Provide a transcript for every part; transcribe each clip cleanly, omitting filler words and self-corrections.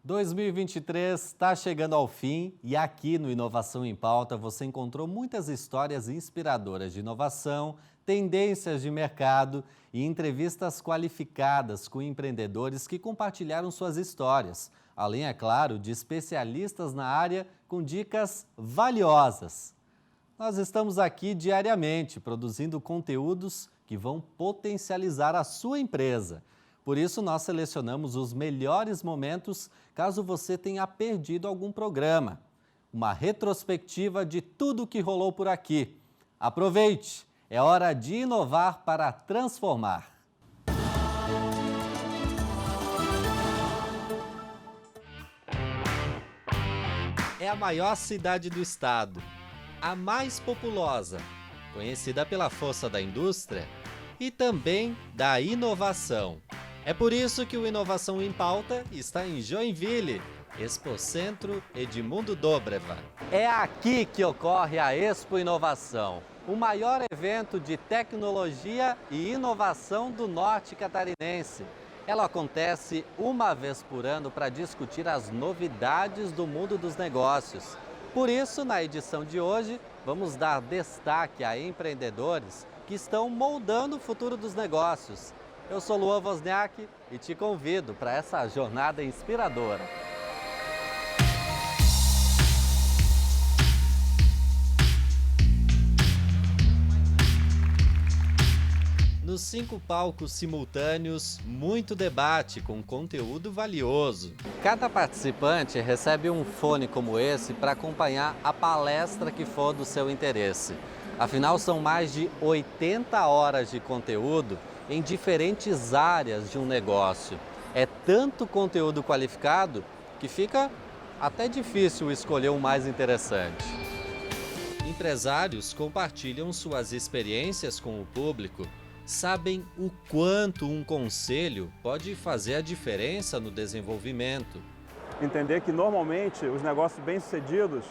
2023 está chegando ao fim e aqui no Inovação em Pauta você encontrou muitas histórias inspiradoras de inovação, tendências de mercado e entrevistas qualificadas com empreendedores que compartilharam suas histórias, além, é claro, de especialistas na área com dicas valiosas. Nós estamos aqui diariamente produzindo conteúdos que vão potencializar a sua empresa. Por isso, nós selecionamos os melhores momentos caso você tenha perdido algum programa. Uma retrospectiva de tudo que rolou por aqui. Aproveite! É hora de inovar para transformar. É a maior cidade do estado, a mais populosa, conhecida pela força da indústria e também da inovação. É por isso que o Inovação em Pauta está em Joinville, Expocentro Edmundo Dobreva. É aqui que ocorre a Expo Inovação, o maior evento de tecnologia e inovação do norte catarinense. Ela acontece uma vez por ano para discutir as novidades do mundo dos negócios. Por isso, na edição de hoje, vamos dar destaque a empreendedores que estão moldando o futuro dos negócios. Eu sou Luan Wozniak e te convido para essa jornada inspiradora. Nos 5 palcos simultâneos, muito debate com conteúdo valioso. Cada participante recebe um fone como esse para acompanhar a palestra que for do seu interesse. Afinal, são mais de 80 horas de conteúdo em diferentes áreas de um negócio. É tanto conteúdo qualificado que fica até difícil escolher o mais interessante. Empresários compartilham suas experiências com o público, sabem o quanto um conselho pode fazer a diferença no desenvolvimento. Entender que normalmente os negócios bem-sucedidos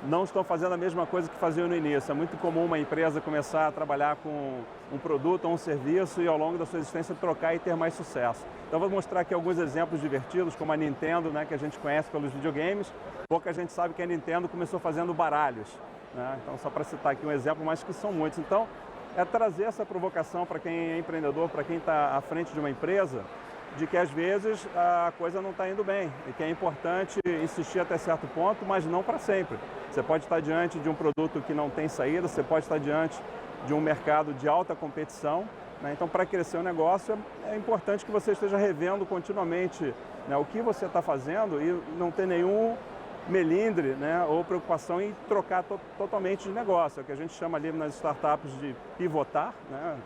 não estão fazendo a mesma coisa que faziam no início. É muito comum uma empresa começar a trabalhar com um produto ou um serviço e ao longo da sua existência trocar e ter mais sucesso. Então vou mostrar aqui alguns exemplos divertidos, como a Nintendo, que a gente conhece pelos videogames. Pouca gente sabe que a Nintendo começou fazendo baralhos, Então só para citar aqui um exemplo, mas que são muitos. Então é trazer essa provocação para quem é empreendedor, para quem está à frente de uma empresa, de que às vezes a coisa não está indo bem e que é importante insistir até certo ponto, mas não para sempre. Você pode estar diante de um produto que não tem saída, você pode estar diante de um mercado de alta competição, Então, para crescer o negócio, é importante que você esteja revendo continuamente o que você está fazendo e não ter nenhum melindre ou preocupação em trocar totalmente de negócio. É o que a gente chama ali nas startups de pivotar,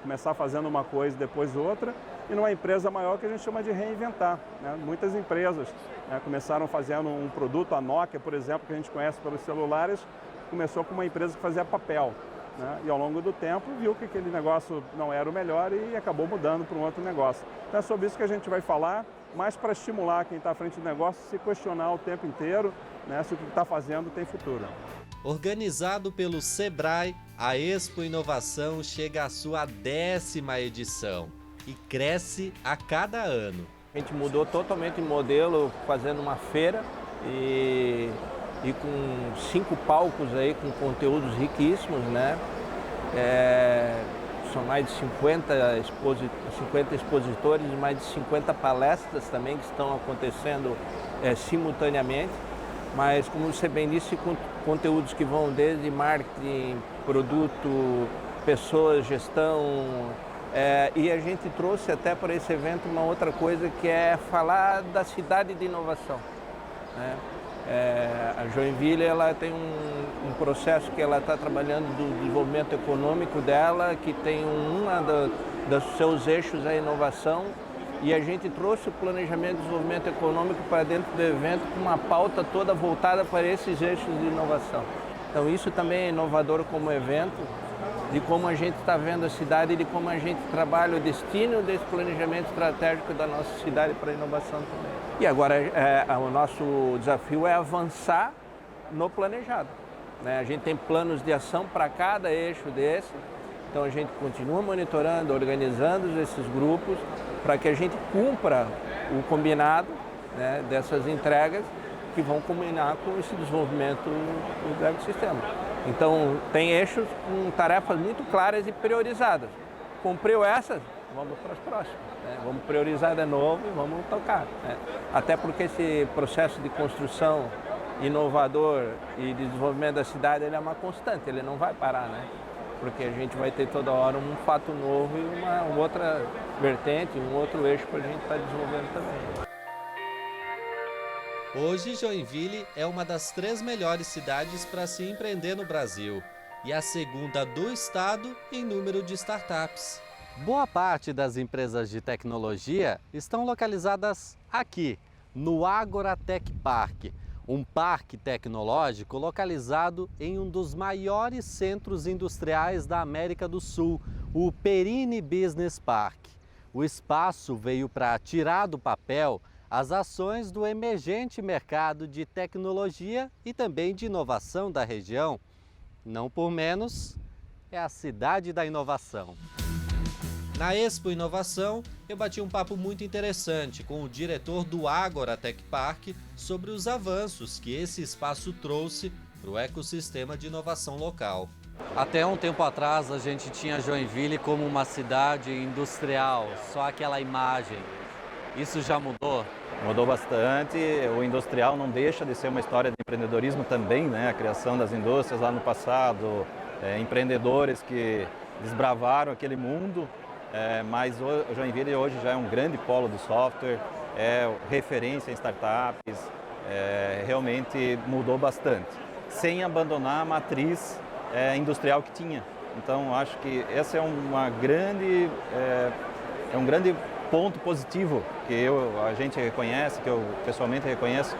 começar fazendo uma coisa e depois outra, e numa empresa maior que a gente chama de reinventar. Muitas empresas começaram fazendo um produto, a Nokia, por exemplo, que a gente conhece pelos celulares, começou com uma empresa que fazia papel. E ao longo do tempo viu que aquele negócio não era o melhor e acabou mudando para um outro negócio. Então é sobre isso que a gente vai falar, mais para estimular quem está à frente do negócio, se questionar o tempo inteiro, se o que está fazendo tem futuro. Organizado pelo Sebrae, a Expo Inovação chega à sua 10ª edição e cresce a cada ano. A gente mudou totalmente o modelo, fazendo uma feira e com 5 palcos aí com conteúdos riquíssimos, São mais de 50 expositores e mais de 50 palestras também que estão acontecendo simultaneamente. Mas, como você bem disse, com conteúdos que vão desde marketing, produto, pessoas, gestão. E a gente trouxe até para esse evento uma outra coisa que é falar da cidade de inovação. A Joinville ela tem um processo que ela está trabalhando do desenvolvimento econômico dela, que tem dos seus eixos a inovação, e a gente trouxe o planejamento de desenvolvimento econômico para dentro do evento com uma pauta toda voltada para esses eixos de inovação. Então isso também é inovador como evento, de como a gente está vendo a cidade e de como a gente trabalha o destino desse planejamento estratégico da nossa cidade para a inovação também. E agora o nosso desafio é avançar no planejado. A gente tem planos de ação para cada eixo desse, então a gente continua monitorando, organizando esses grupos para que a gente cumpra o combinado né, dessas entregas que vão culminar com esse desenvolvimento do ecossistema. Então, tem eixos com tarefas muito claras e priorizadas. Cumpriu essas, vamos para as próximas, né? Vamos priorizar de novo e vamos tocar, né? Até porque esse processo de construção inovador e de desenvolvimento da cidade, ele é uma constante, ele não vai parar, né? Porque a gente vai ter toda hora um fato novo e uma outra vertente, um outro eixo para a gente estar desenvolvendo também. Hoje, Joinville é uma das 3 melhores cidades para se empreender no Brasil e a segunda do estado em número de startups. Boa parte das empresas de tecnologia estão localizadas aqui, no Ágora Tech Park, um parque tecnológico localizado em um dos maiores centros industriais da América do Sul, o Perini Business Park. O espaço veio para tirar do papel as ações do emergente mercado de tecnologia e também de inovação da região. Não por menos, é a cidade da inovação. Na Expo Inovação, eu bati um papo muito interessante com o diretor do Ágora Tech Park sobre os avanços que esse espaço trouxe para o ecossistema de inovação local. Até um tempo atrás, a gente tinha Joinville como uma cidade industrial, só aquela imagem. Isso já mudou? Mudou bastante, o industrial não deixa de ser uma história de empreendedorismo também, né? A criação das indústrias lá no passado, empreendedores que desbravaram aquele mundo, mas o Joinville hoje já é um grande polo de software, é referência em startups, realmente mudou bastante, sem abandonar a matriz industrial que tinha. Então acho que esse é um grande ponto positivo que a gente reconhece, que eu pessoalmente reconheço,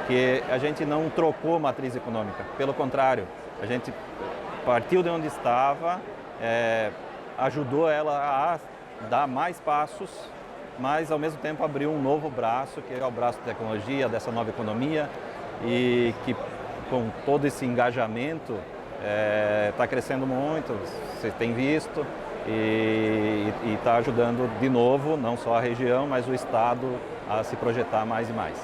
que a gente não trocou matriz econômica. Pelo contrário, a gente partiu de onde estava, ajudou ela a dar mais passos, mas ao mesmo tempo abriu um novo braço, que é o braço de tecnologia, dessa nova economia, e que com todo esse engajamento está crescendo muito, você tem visto, e está ajudando de novo, não só a região, mas o estado a se projetar mais e mais.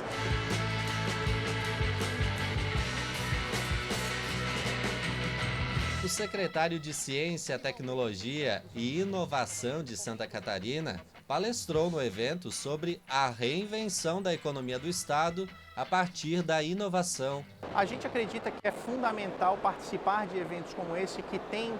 O secretário de Ciência, Tecnologia e Inovação de Santa Catarina palestrou no evento sobre a reinvenção da economia do estado a partir da inovação. A gente acredita que é fundamental participar de eventos como esse, que tem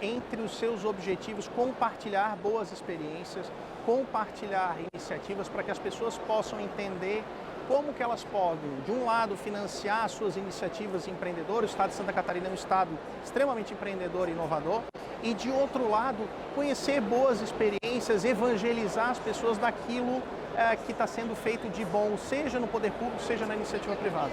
entre os seus objetivos compartilhar boas experiências, compartilhar iniciativas para que as pessoas possam entender como que elas podem, de um lado, financiar suas iniciativas empreendedoras. O estado de Santa Catarina é um estado extremamente empreendedor e inovador, e de outro lado, conhecer boas experiências, evangelizar as pessoas daquilo que está sendo feito de bom, seja no poder público, seja na iniciativa privada.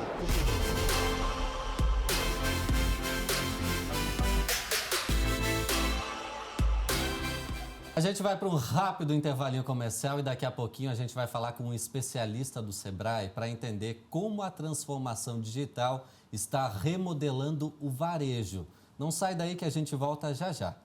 A gente vai para um rápido intervalinho comercial e daqui a pouquinho a gente vai falar com um especialista do Sebrae para entender como a transformação digital está remodelando o varejo. Não sai daí que a gente volta já já.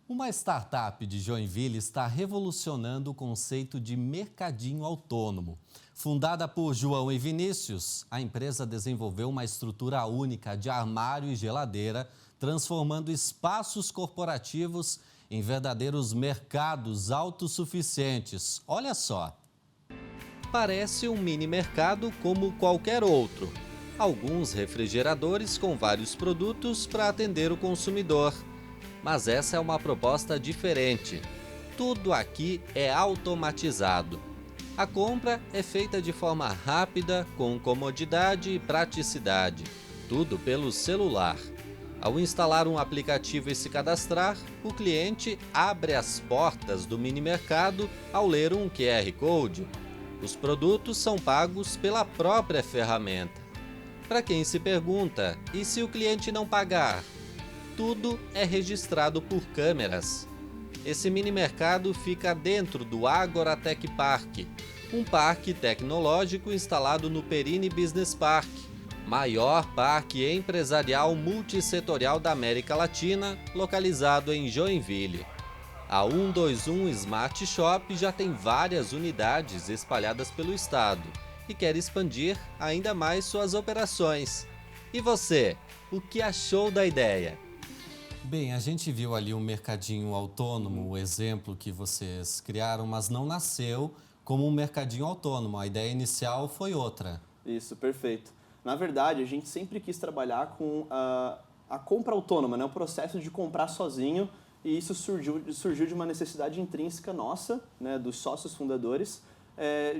Uma startup de Joinville está revolucionando o conceito de mercadinho autônomo. Fundada por João e Vinícius, a empresa desenvolveu uma estrutura única de armário e geladeira, transformando espaços corporativos em verdadeiros mercados autossuficientes. Olha só! Parece um mini mercado como qualquer outro. Alguns refrigeradores com vários produtos para atender o consumidor. Mas essa é uma proposta diferente. Tudo aqui é automatizado. A compra é feita de forma rápida, com comodidade e praticidade. Tudo pelo celular. Ao instalar um aplicativo e se cadastrar, o cliente abre as portas do mini mercado ao ler um QR Code. Os produtos são pagos pela própria ferramenta. Para quem se pergunta, e se o cliente não pagar? Tudo é registrado por câmeras. Esse mini mercado fica dentro do Ágora Tech Park, um parque tecnológico instalado no Perini Business Park, maior parque empresarial multissetorial da América Latina, localizado em Joinville. A 121 Smart Shop já tem várias unidades espalhadas pelo estado e quer expandir ainda mais suas operações. E você, o que achou da ideia? Bem, a gente viu ali um mercadinho autônomo, o exemplo que vocês criaram, mas não nasceu como um mercadinho autônomo. A ideia inicial foi outra. Isso, perfeito. Na verdade, a gente sempre quis trabalhar com a compra autônoma, né? O processo de comprar sozinho, e isso surgiu de uma necessidade intrínseca nossa, né, dos sócios fundadores,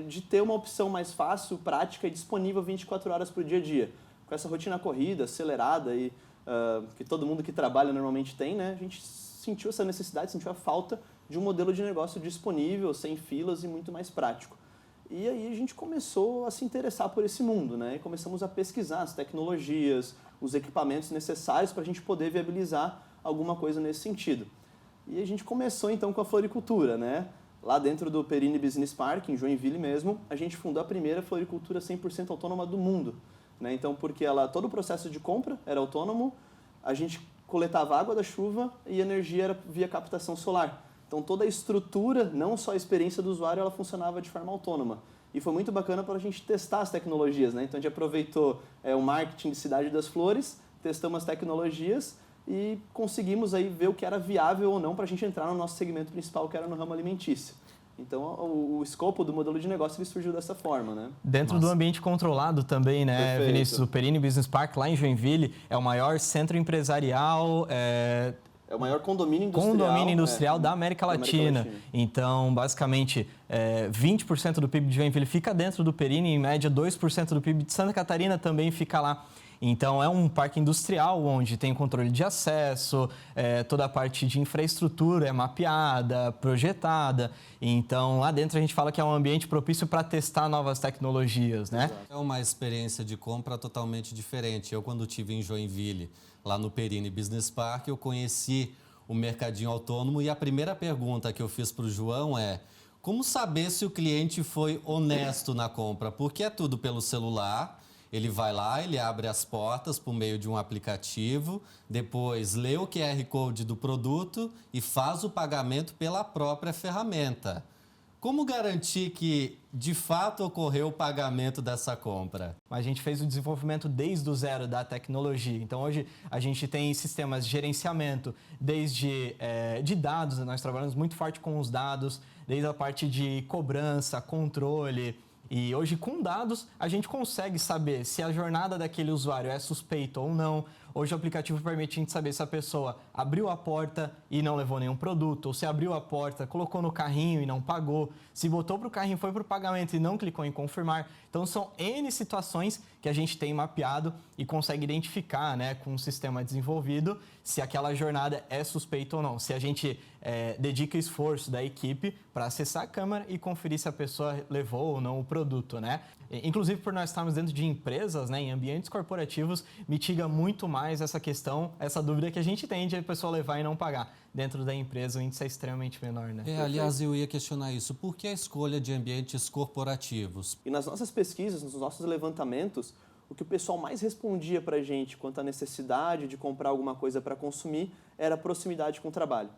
de ter uma opção mais fácil, prática e disponível 24 horas por dia a dia. Com essa rotina corrida, acelerada e que todo mundo que trabalha normalmente tem, né? A gente sentiu essa necessidade, sentiu a falta de um modelo de negócio disponível, sem filas e muito mais prático. E aí a gente começou a se interessar por esse mundo, né? E começamos a pesquisar as tecnologias, os equipamentos necessários para a gente poder viabilizar alguma coisa nesse sentido. E a gente começou então com a floricultura, né? Lá dentro do Perini Business Park, em Joinville mesmo, a gente fundou a primeira floricultura 100% autônoma do mundo, né? Então, porque todo o processo de compra era autônomo, a gente coletava água da chuva e a energia era via captação solar. Então, toda a estrutura, não só a experiência do usuário, ela funcionava de forma autônoma. E foi muito bacana para a gente testar as tecnologias, né? Então, a gente aproveitou o marketing de Cidade das Flores, testamos as tecnologias e conseguimos aí ver o que era viável ou não para a gente entrar no nosso segmento principal, que era no ramo alimentício. Então, o escopo do modelo de negócio ele surgiu dessa forma, né? Dentro do ambiente controlado também, né, Perfeito. Vinícius? O Perini Business Park, lá em Joinville, é o maior centro empresarial... É o maior condomínio industrial, da América Latina. Então, basicamente, 20% do PIB de Joinville fica dentro do Perini, em média 2% do PIB de Santa Catarina também fica lá. Então, é um parque industrial onde tem controle de acesso, toda a parte de infraestrutura é mapeada, projetada. Então, lá dentro a gente fala que é um ambiente propício para testar novas tecnologias, né? É uma experiência de compra totalmente diferente. Eu, quando estive em Joinville, lá no Perini Business Park, eu conheci o mercadinho autônomo e a primeira pergunta que eu fiz para o João é: como saber se o cliente foi honesto na compra? Porque é tudo pelo celular. Ele vai lá, ele abre as portas por meio de um aplicativo, depois lê o QR Code do produto e faz o pagamento pela própria ferramenta. Como garantir que, de fato, ocorreu o pagamento dessa compra? A gente fez o desenvolvimento desde o zero da tecnologia. Então, hoje, a gente tem sistemas de gerenciamento, desde de dados, nós trabalhamos muito forte com os dados, desde a parte de cobrança, controle. E hoje, com dados, a gente consegue saber se a jornada daquele usuário é suspeita ou não. Hoje, o aplicativo permite a gente saber se a pessoa abriu a porta e não levou nenhum produto, ou se abriu a porta, colocou no carrinho e não pagou, se botou para o carrinho, foi para o pagamento e não clicou em confirmar. Então, são N situações que a gente tem mapeado e consegue identificar, né, com um sistema desenvolvido se aquela jornada é suspeita ou não. Se a gente dedica esforço da equipe para acessar a câmera e conferir se a pessoa levou ou não o produto, né? Inclusive, por nós estarmos dentro de empresas, né, em ambientes corporativos, mitiga muito mais essa questão, essa dúvida que a gente tem de a pessoa levar e não pagar. Dentro da empresa, o índice é extremamente menor, né? Aliás, eu ia questionar isso. Por que a escolha de ambientes corporativos? E nas nossas pesquisas, nos nossos levantamentos, o que o pessoal mais respondia para a gente quanto à necessidade de comprar alguma coisa para consumir era a proximidade com o trabalho.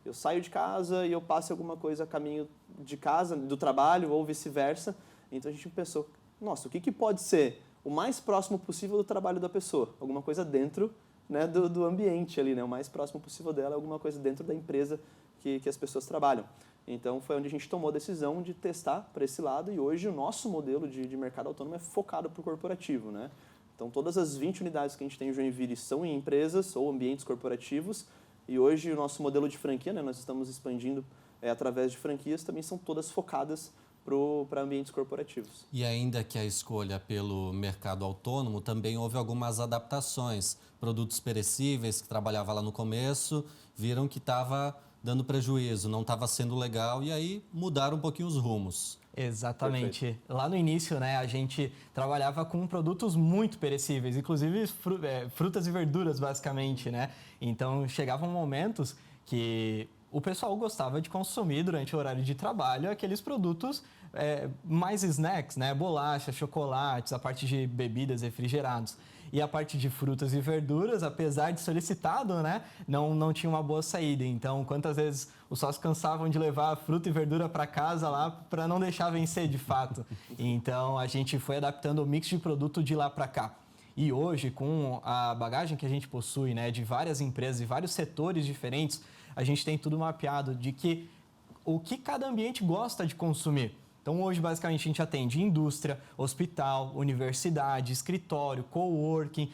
Eu saio de casa e eu passo alguma coisa a caminho de casa, do trabalho ou vice-versa. Então a gente pensou, nossa, o que pode ser o mais próximo possível do trabalho da pessoa? Alguma coisa dentro, né, do ambiente ali, né? O mais próximo possível dela, alguma coisa dentro da empresa que as pessoas trabalham. Então foi onde a gente tomou a decisão de testar para esse lado e hoje o nosso modelo de mercado autônomo é focado para o corporativo, né? Então todas as 20 unidades que a gente tem em Joinville são em empresas ou ambientes corporativos e hoje o nosso modelo de franquia, né, nós estamos expandindo através de franquias, também são todas focadas para ambientes corporativos. E ainda que a escolha pelo mercado autônomo, também houve algumas adaptações. Produtos perecíveis que trabalhava lá no começo, viram que estava dando prejuízo, não estava sendo legal e aí mudaram um pouquinho os rumos. Exatamente. Perfeito. Lá no início, né, a gente trabalhava com produtos muito perecíveis, inclusive frutas e verduras, basicamente, né? Então, chegavam momentos que o pessoal gostava de consumir durante o horário de trabalho aqueles produtos mais snacks, né? Bolachas, chocolates, a parte de bebidas, refrigerados. E a parte de frutas e verduras, apesar de solicitado, né, não tinha uma boa saída. Então, quantas vezes os sócios cansavam de levar fruta e verdura para casa lá para não deixar vencer de fato. Então, a gente foi adaptando o mix de produto de lá para cá. E hoje, com a bagagem que a gente possui, né, de várias empresas e vários setores diferentes, a gente tem tudo mapeado de que o que cada ambiente gosta de consumir. Então, hoje, basicamente, a gente atende indústria, hospital, universidade, escritório, coworking,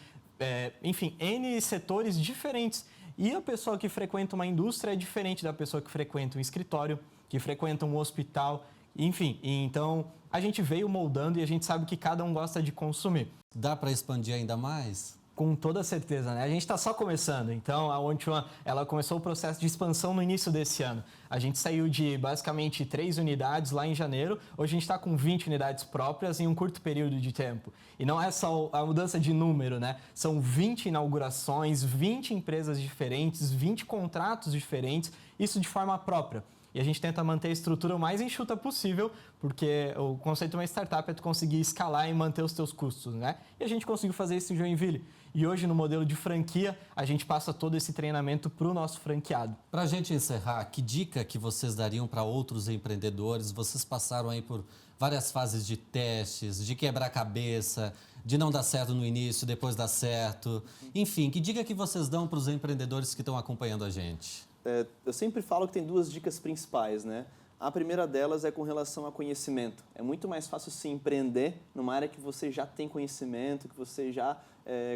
enfim, N setores diferentes. E a pessoa que frequenta uma indústria é diferente da pessoa que frequenta um escritório, que frequenta um hospital, enfim. Então, a gente veio moldando e a gente sabe que cada um gosta de consumir. Dá para expandir ainda mais? Com toda certeza, né? A gente está só começando, então a One-to-One, ela começou o processo de expansão no início desse ano. A gente saiu de basicamente 3 unidades lá em janeiro, hoje a gente está com 20 unidades próprias em um curto período de tempo. E não é só a mudança de número, né? São 20 inaugurações, 20 empresas diferentes, 20 contratos diferentes, isso de forma própria. E a gente tenta manter a estrutura o mais enxuta possível, porque o conceito de uma startup é tu conseguir escalar e manter os teus custos, né? E a gente conseguiu fazer isso em Joinville. E hoje, no modelo de franquia, a gente passa todo esse treinamento para o nosso franqueado. Para a gente encerrar, que dica que vocês dariam para outros empreendedores? Vocês passaram aí por várias fases de testes, de quebrar cabeça, de não dar certo no início, depois dar certo. Enfim, que dica que vocês dão para os empreendedores que estão acompanhando a gente? Eu sempre falo que tem 2 dicas principais, né? A primeira delas é com relação a conhecimento. É muito mais fácil se empreender numa área que você já tem conhecimento, que você já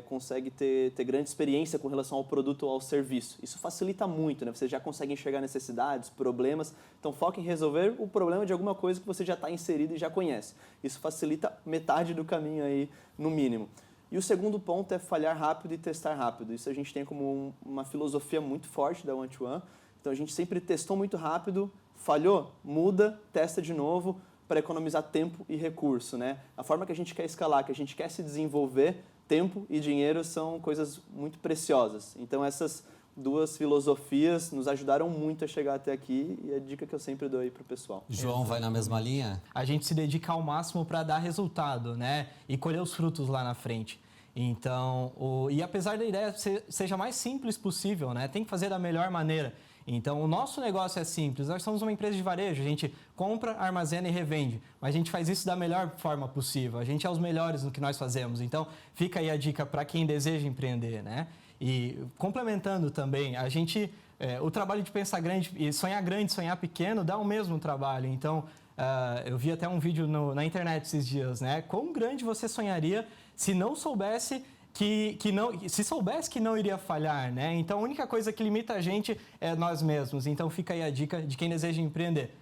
consegue ter grande experiência com relação ao produto ou ao serviço. Isso facilita muito, né? Você já consegue enxergar necessidades, problemas. Então, foca em resolver o problema de alguma coisa que você já está inserido e já conhece. Isso facilita metade do caminho aí, no mínimo. E o segundo ponto é falhar rápido e testar rápido. Isso a gente tem como uma filosofia muito forte da One-to-One. Então, a gente sempre testou muito rápido, falhou, muda, testa de novo para economizar tempo e recurso, né? A forma que a gente quer escalar, que a gente quer se desenvolver, tempo e dinheiro são coisas muito preciosas. Então, essas 2 filosofias nos ajudaram muito a chegar até aqui e é a dica que eu sempre dou aí para o pessoal. João, vai na mesma linha? A gente se dedica ao máximo para dar resultado, né? E colher os frutos lá na frente. Então, e apesar da ideia seja mais simples possível, né? Tem que fazer da melhor maneira. Então, o nosso negócio é simples. Nós somos uma empresa de varejo, a gente compra, armazena e revende. Mas a gente faz isso da melhor forma possível. A gente é os melhores no que nós fazemos. Então, fica aí a dica para quem deseja empreender, né? E complementando também, a gente, o trabalho de pensar grande, sonhar pequeno, dá o mesmo trabalho. Então, eu vi até um vídeo na internet esses dias, né? Quão grande você sonharia se não soubesse se soubesse que não iria falhar, né? Então, a única coisa que limita a gente é nós mesmos. Então, fica aí a dica de quem deseja empreender.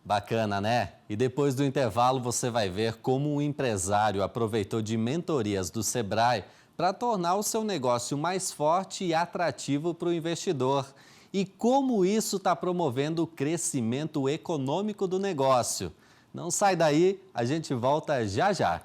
Bacana, né? E depois do intervalo você vai ver como um empresário aproveitou de mentorias do Sebrae para tornar o seu negócio mais forte e atrativo para o investidor. E como isso está promovendo o crescimento econômico do negócio. Não sai daí, a gente volta já já.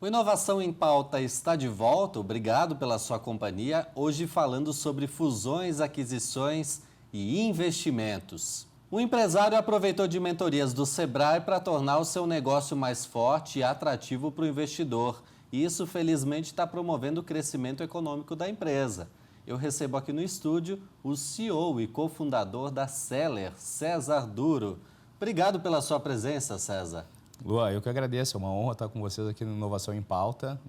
O Inovação em Pauta está de volta, obrigado pela sua companhia. Hoje falando sobre fusões, aquisições e investimentos. O empresário aproveitou de mentorias do Sebrae para tornar o seu negócio mais forte e atrativo para o investidor. E isso, felizmente, está promovendo o crescimento econômico da empresa. Eu recebo aqui no estúdio o CEO e cofundador da Seller, César Duro. Obrigado pela sua presença, César. Lua, eu que agradeço, é uma honra estar com vocês aqui no Inovação em Pauta.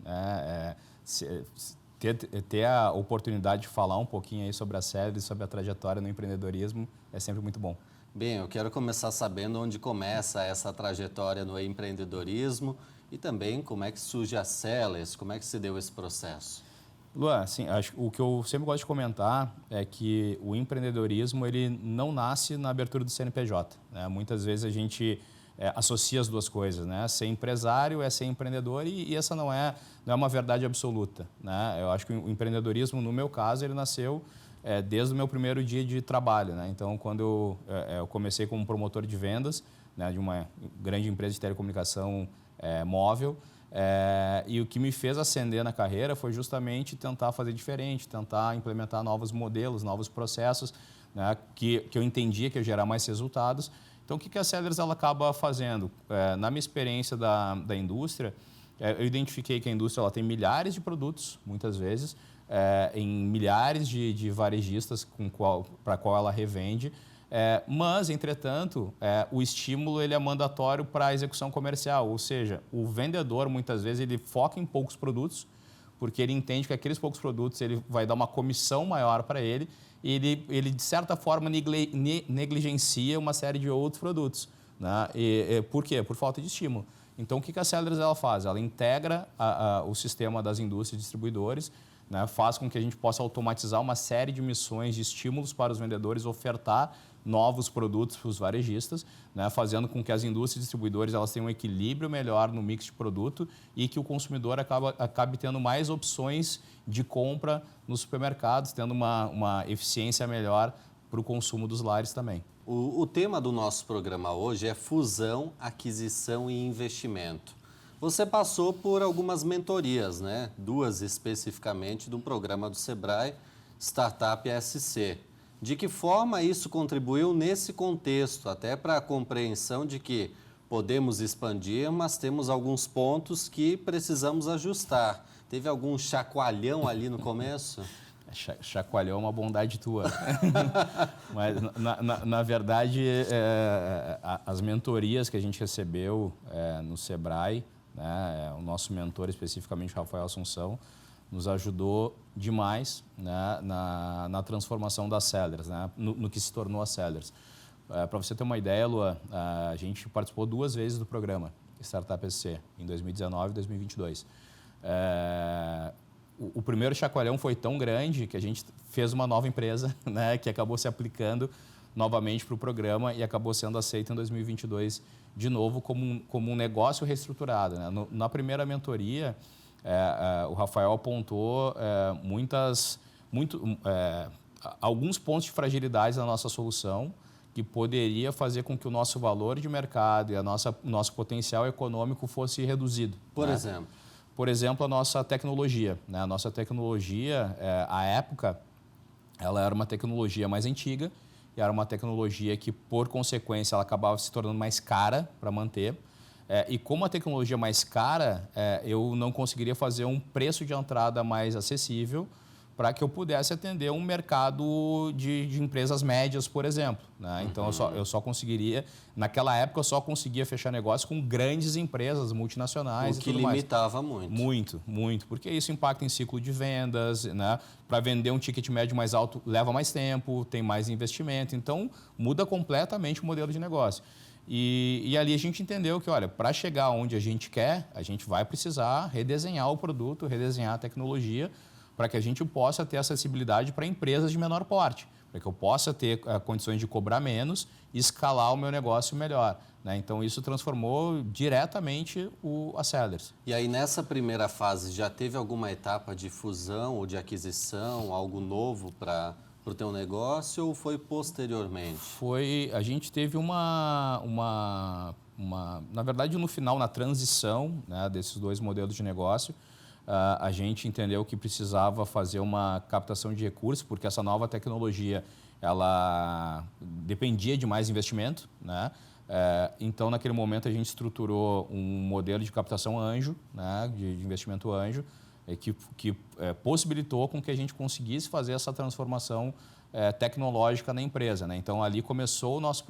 Ter a oportunidade de falar um pouquinho aí sobre a Seller e sobre a trajetória no empreendedorismo é sempre muito bom. Bem, eu quero começar sabendo onde começa essa trajetória no empreendedorismo e também como é que surge a Seller, como é que se deu esse processo. Lua, assim, o que eu sempre gosto de comentar é que o empreendedorismo ele não nasce na abertura do CNPJ, né? Muitas vezes a gente associa as duas coisas, né? Ser empresário é ser empreendedor e essa não é uma verdade absoluta, né? Eu acho que o empreendedorismo, no meu caso, ele nasceu desde o meu primeiro dia de trabalho, né? Então, quando eu comecei como promotor de vendas, né, de uma grande empresa de telecomunicação móvel. E o que me fez ascender na carreira foi justamente tentar fazer diferente, tentar implementar novos modelos, novos processos, né, que eu entendia que ia gerar mais resultados. Então, o que a Sellers ela acaba fazendo? Na minha experiência da indústria, eu identifiquei que a indústria ela tem milhares de produtos, muitas vezes, em milhares de varejistas para qual ela revende. Mas, entretanto, o estímulo ele é mandatório para a execução comercial, ou seja, o vendedor, muitas vezes, ele foca em poucos produtos, porque ele entende que aqueles poucos produtos ele vai dar uma comissão maior para ele, e ele de certa forma, negligencia uma série de outros produtos. Né? Por quê? Por falta de estímulo. Então, o que a Sellers ela faz? Ela integra o sistema das indústrias distribuidores, né? Faz com que a gente possa automatizar uma série de missões de estímulos para os vendedores ofertar novos produtos para os varejistas, né? Fazendo com que as indústrias distribuidoras elas tenham um equilíbrio melhor no mix de produto e que o consumidor acabe tendo mais opções de compra nos supermercados, tendo uma eficiência melhor para o consumo dos lares também. O tema do nosso programa hoje é fusão, aquisição e investimento. Você passou por algumas mentorias, né? 2 especificamente do programa do Sebrae Startup SC. De que forma isso contribuiu nesse contexto, até para a compreensão de que podemos expandir, mas temos alguns pontos que precisamos ajustar. Teve algum chacoalhão ali no começo? Chacoalhão é uma bondade tua. Mas, na verdade, as mentorias que a gente recebeu no Sebrae, né, o nosso mentor, especificamente Rafael Assunção, nos ajudou demais, né, na transformação das Sellers, né, no que se tornou a Sellers. Para você ter uma ideia, Lua, a gente participou 2 vezes do programa Startup SC, em 2019 e 2022. O primeiro chacoalhão foi tão grande que a gente fez uma nova empresa, né, que acabou se aplicando novamente para o programa e acabou sendo aceita em 2022 de novo como um negócio reestruturado. Né? Na primeira mentoria, o Rafael apontou alguns pontos de fragilidade na nossa solução que poderia fazer com que o nosso valor de mercado e o nosso potencial econômico fosse reduzido. Por né? exemplo? Por exemplo, a nossa tecnologia. Né? A nossa tecnologia, à época, ela era uma tecnologia mais antiga e era uma tecnologia que, por consequência, ela acabava se tornando mais cara para manter. E como a tecnologia é mais cara, eu não conseguiria fazer um preço de entrada mais acessível para que eu pudesse atender um mercado de empresas médias, por exemplo. Né? Então, eu só conseguiria... Naquela época, eu só conseguia fechar negócio com grandes empresas multinacionais o e que tudo mais. limitava muito. Muito. Porque isso impacta em ciclo de vendas. Né? Para vender um ticket médio mais alto, leva mais tempo, tem mais investimento. Então, muda completamente o modelo de negócio. E ali a gente entendeu que, olha, para chegar onde a gente quer, a gente vai precisar redesenhar o produto, redesenhar a tecnologia, para que a gente possa ter acessibilidade para empresas de menor porte, para que eu possa ter condições de cobrar menos e escalar o meu negócio melhor. Né? Então, isso transformou diretamente a Sellers. E aí, nessa primeira fase, já teve alguma etapa de fusão ou de aquisição, algo novo para o teu negócio, ou foi posteriormente? A gente teve na verdade, no final, na transição, né, desses 2 modelos de negócio, a gente entendeu que precisava fazer uma captação de recursos, porque essa nova tecnologia ela dependia de mais investimento. Né? Então, naquele momento, a gente estruturou um modelo de captação anjo, né, de investimento anjo, que possibilitou com que a gente conseguisse fazer essa transformação tecnológica na empresa. Né? Então, ali começou o nosso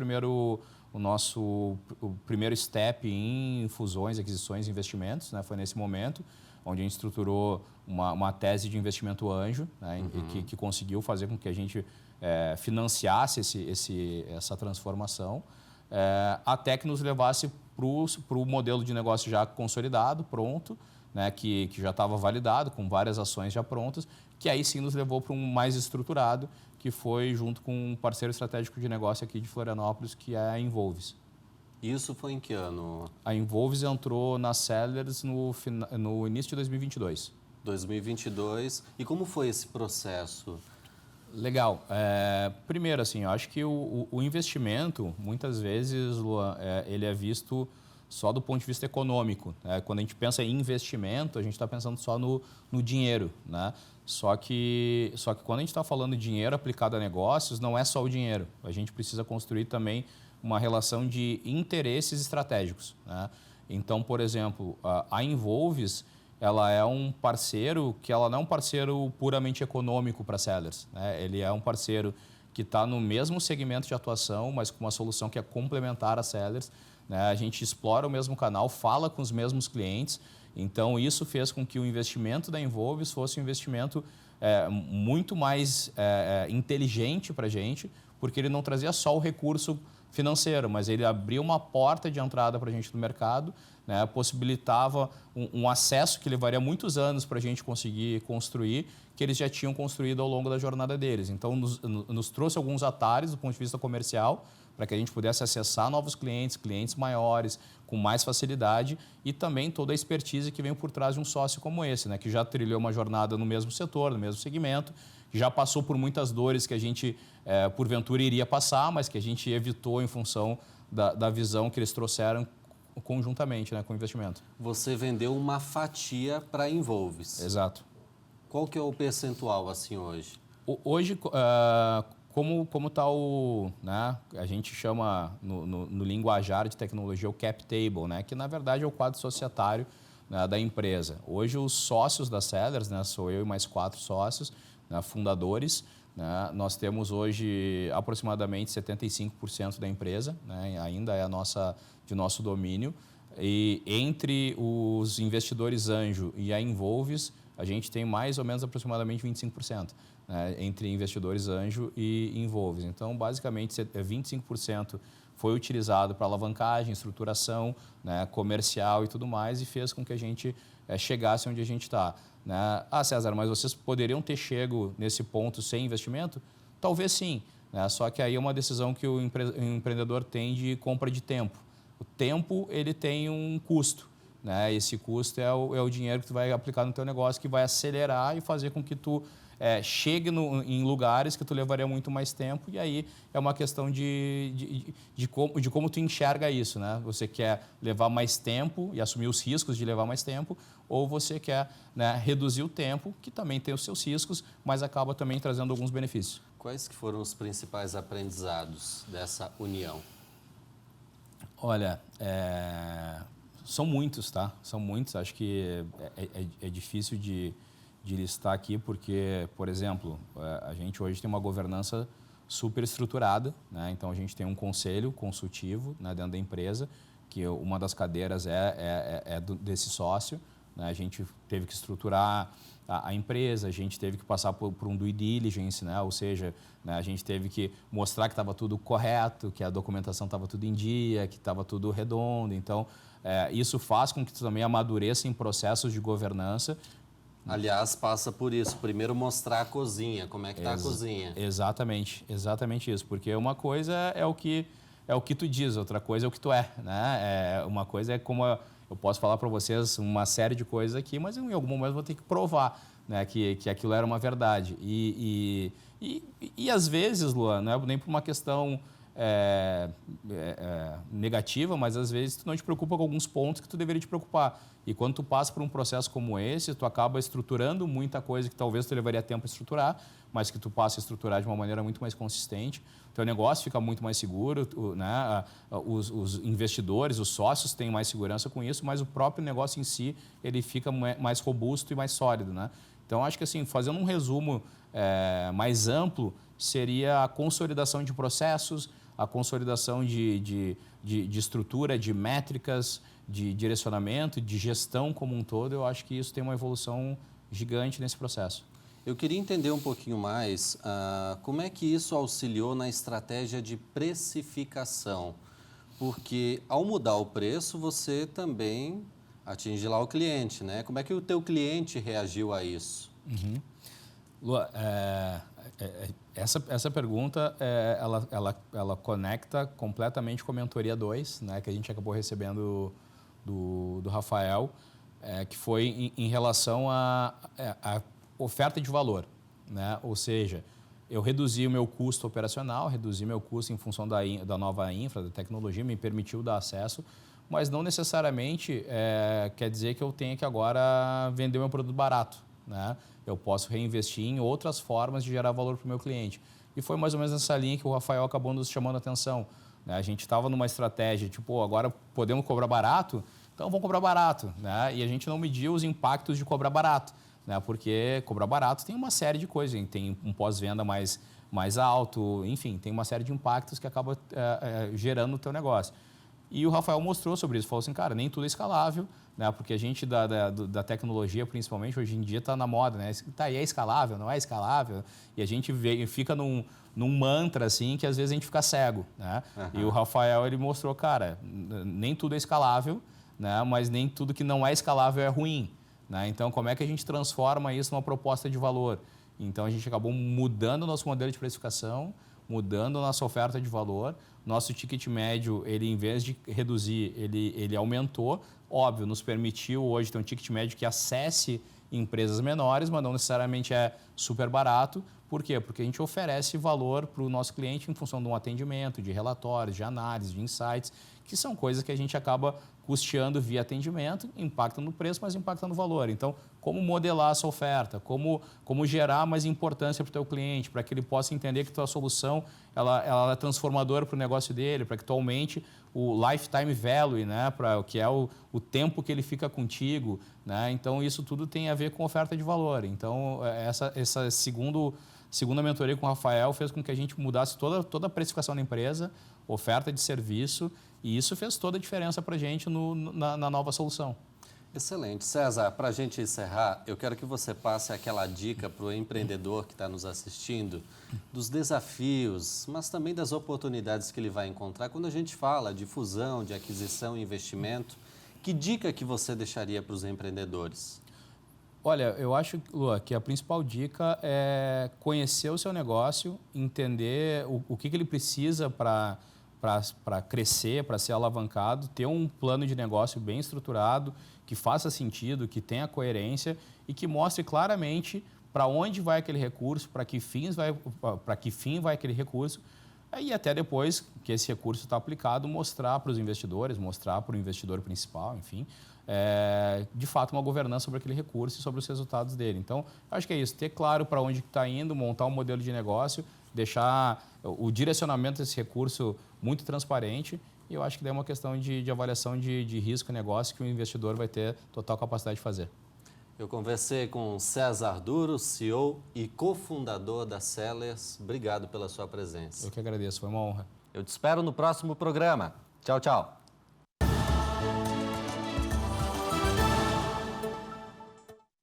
primeiro step em fusões, aquisições e investimentos. Né? Foi nesse momento onde a gente estruturou uma tese de investimento anjo, né? que conseguiu fazer com que a gente financiasse essa transformação, até que nos levasse para o modelo de negócio já consolidado, pronto, né? que já estava validado, com várias ações já prontas, que aí sim nos levou para um mais estruturado, que foi junto com um parceiro estratégico de negócio aqui de Florianópolis, que é a Involves. Isso foi em que ano? A Involves entrou na Sellers no início de 2022. 2022. E como foi esse processo? Legal. Primeiro, assim, eu acho que o investimento, muitas vezes, Luan, ele é visto só do ponto de vista econômico. Né? Quando a gente pensa em investimento, a gente está pensando só no dinheiro. Né? Só que quando a gente está falando de dinheiro aplicado a negócios, não é só o dinheiro. A gente precisa construir também uma relação de interesses estratégicos. Né? Então, por exemplo, a Involves, ela é um parceiro que ela não é um parceiro puramente econômico para sellers. Né? Ele é um parceiro que está no mesmo segmento de atuação, mas com uma solução que é complementar a sellers. Né? A gente explora o mesmo canal, fala com os mesmos clientes. Então, isso fez com que o investimento da Involves fosse um investimento muito mais inteligente para a gente, porque ele não trazia só o recurso financeiro, mas ele abria uma porta de entrada para a gente no mercado, né? Possibilitava um acesso que levaria muitos anos para a gente conseguir construir, que eles já tinham construído ao longo da jornada deles. Então, nos trouxe alguns atalhos do ponto de vista comercial, para que a gente pudesse acessar novos clientes, clientes maiores, com mais facilidade, e também toda a expertise que vem por trás de um sócio como esse, né? Que já trilhou uma jornada no mesmo setor, no mesmo segmento, já passou por muitas dores que a gente, porventura, iria passar, mas que a gente evitou em função da visão que eles trouxeram conjuntamente, né, com o investimento. Você vendeu uma fatia para a Involves. Exato. Qual que é o percentual assim hoje? Hoje, como está o... Né, a gente chama no linguajar de tecnologia o cap table, né, que na verdade é o quadro societário, né, da empresa. Hoje os sócios da Sellers, né, sou eu e mais 4 sócios, né, fundadores, né, nós temos hoje aproximadamente 75% da empresa, né, ainda é de nosso domínio. E entre os investidores anjo e a Involves, a gente tem mais ou menos aproximadamente 25%, né, entre investidores anjo e Involves. Então, basicamente, 25% foi utilizado para alavancagem, estruturação, né, comercial e tudo mais, e fez com que a gente chegasse onde a gente está. Né? César, mas vocês poderiam ter chego nesse ponto sem investimento? Talvez sim, né? Só que aí é uma decisão que o empreendedor tem de compra de tempo. O tempo, ele tem um custo, né? Esse custo é o dinheiro que tu vai aplicar no teu negócio, que vai acelerar e fazer com que tu chegue em lugares que tu levaria muito mais tempo, e aí é uma questão de como tu enxerga isso, né? Você quer levar mais tempo e assumir os riscos de levar mais tempo, ou você quer, né, reduzir o tempo, que também tem os seus riscos, mas acaba também trazendo alguns benefícios. Quais que foram os principais aprendizados dessa união? Olha, são muitos, tá? São muitos. Acho que é difícil de listar aqui, porque, por exemplo, a gente hoje tem uma governança super estruturada, né? Então, a gente tem um conselho consultivo, né, dentro da empresa, que uma das cadeiras desse sócio. Né? A gente teve que estruturar a empresa, a gente teve que passar por um due diligence, né? Ou seja, né, a gente teve que mostrar que estava tudo correto, que a documentação estava tudo em dia, que estava tudo redondo. Então, isso faz com que tu também amadureça em processos de governança. Aliás, passa por isso. Primeiro mostrar a cozinha, como é que está a cozinha. Exatamente isso. Porque uma coisa é o que tu diz, outra coisa é o que tu é. Né? Uma coisa é como eu posso falar para vocês uma série de coisas aqui, mas em algum momento eu vou ter que provar, né, que aquilo era uma verdade. E às vezes, Luan, não é nem por uma questão negativa, mas às vezes tu não te preocupa com alguns pontos que tu deveria te preocupar. E quando tu passa por um processo como esse, tu acaba estruturando muita coisa que talvez tu levaria tempo a estruturar, mas que tu passa a estruturar de uma maneira muito mais consistente. Teu negócio fica muito mais seguro, né? Os investidores, os sócios têm mais segurança com isso, mas o próprio negócio em si, ele fica mais robusto e mais sólido, né? Então, acho que assim, fazendo um resumo mais amplo, seria a consolidação de processos, a consolidação de estrutura, de métricas, de direcionamento, de gestão como um todo. Eu acho que isso tem uma evolução gigante nesse processo. Eu queria entender um pouquinho mais como é que isso auxiliou na estratégia de precificação, porque ao mudar o preço, você também atinge lá o cliente, né? Como é que o teu cliente reagiu a isso? Uhum. Lua, essa pergunta, ela conecta completamente com a mentoria 2, né, que a gente acabou recebendo do Rafael, que foi em relação à oferta de valor, né? Ou seja, eu reduzi o meu custo operacional, reduzi meu custo em função da nova infra, da tecnologia, me permitiu dar acesso, mas não necessariamente quer dizer que eu tenha que agora vender meu produto barato, né? Eu posso reinvestir em outras formas de gerar valor para o meu cliente. E foi mais ou menos nessa linha que o Rafael acabou nos chamando a atenção, né? A gente estava numa estratégia, tipo, agora podemos cobrar barato, então vamos cobrar barato, né? E a gente não mediu os impactos de cobrar barato, né? Porque cobrar barato tem uma série de coisas, tem um pós-venda mais alto, enfim, tem uma série de impactos que acaba gerando o teu negócio. E o Rafael mostrou sobre isso, falou assim, cara, nem tudo é escalável, né? Porque a gente da tecnologia, principalmente, hoje em dia está na moda, né? Tá, e é escalável, não é escalável? E a gente fica num mantra, assim, que às vezes a gente fica cego, né? Uhum. E o Rafael, ele mostrou, cara, nem tudo é escalável, né? Mas nem tudo que não é escalável é ruim, né? Então, como é que a gente transforma isso numa proposta de valor? Então, a gente acabou mudando o nosso modelo de precificação, mudando a nossa oferta de valor. Nosso ticket médio, ele em vez de reduzir, ele aumentou. Óbvio, nos permitiu hoje ter um ticket médio que acesse empresas menores, mas não necessariamente é super barato. Por quê? Porque a gente oferece valor para o nosso cliente em função de um atendimento, de relatórios, de análise, de insights, que são coisas que a gente acaba custeando via atendimento, impactam no preço, mas impactam no valor. Então, como modelar essa oferta, como gerar mais importância para o teu cliente, para que ele possa entender que tua solução ela é transformadora para o negócio dele, para que tu aumente o lifetime value, né, para que é o tempo que ele fica contigo, né? Então, isso tudo tem a ver com oferta de valor. Então, essa segunda mentoria com o Rafael fez com que a gente mudasse toda a precificação da empresa, oferta de serviço, e isso fez toda a diferença para a gente na nova solução. Excelente. César, para a gente encerrar, eu quero que você passe aquela dica para o empreendedor que está nos assistindo dos desafios, mas também das oportunidades que ele vai encontrar quando a gente fala de fusão, de aquisição e investimento. Que dica que você deixaria para os empreendedores? Olha, eu acho, Lua, que a principal dica é conhecer o seu negócio, entender o que ele precisa para crescer, para ser alavancado, ter um plano de negócio bem estruturado, que faça sentido, que tenha coerência e que mostre claramente para onde vai aquele recurso, para que fim vai aquele recurso, e até depois que esse recurso está aplicado, mostrar para os investidores, mostrar para o investidor principal, enfim, de fato uma governança sobre aquele recurso e sobre os resultados dele. Então, acho que é isso, ter claro para onde está indo, montar um modelo de negócio, deixar o direcionamento desse recurso muito transparente, e eu acho que daí é uma questão de avaliação de risco e negócio que o investidor vai ter total capacidade de fazer. Eu conversei com César Duro, CEO e cofundador da Sellers. Obrigado pela sua presença. Eu que agradeço, foi uma honra. Eu te espero no próximo programa. Tchau, tchau.